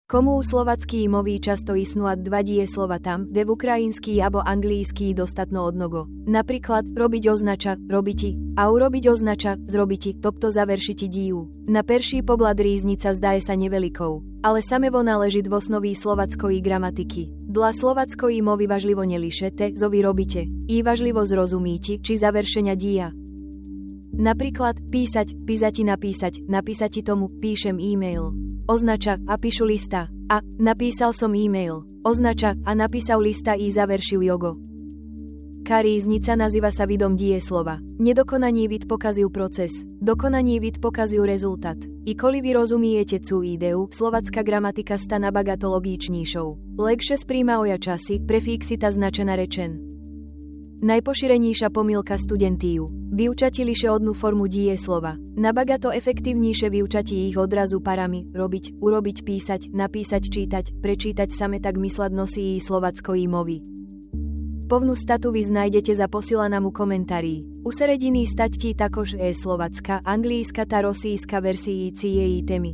Komu slovacký moví často iснуат два дієслова там, де в українській або англійській достатньо одного. Наприклад, робить означа робити, а уrobiť означа зробити, тобто завершити дію. На перший погляд різниця здає sa невелиkou, ale same вона лежить в основі словацької граматики. Dla словацької мови важливо не лише те, що ви робите, і важливо зрозуміти, чи завершення дія. Napríklad, písať, písati napísať, napísati tomu, píšem e-mail. Označa, a píšu lista, a, napísal som e-mail. Označa, a napísal lista i završil jogo. Rізниця nazýva sa vidom dieslova. Nedokonaný vid pokazil proces, dokonaný vid pokazil rezultat. I koli vy rozumiete cú ideu, slovacká gramatika sta nabagatologičnejšou. Legšie spríjmaoja časy, prefixita značená rečen. Najpošírenejšia pomýlka studentíju. Vyučati liše odnú formu dieslova. Nabagato efektívnejšie vyučati ich odrazu parami, robiť, urobiť, písať, napísať, čítať, prečítať same tak myslať nosí i slovackoj movi. Повну стату ви знайдете за посиланому коментарі. Усередині статті також словацька, англійська та російська версії цієї теми.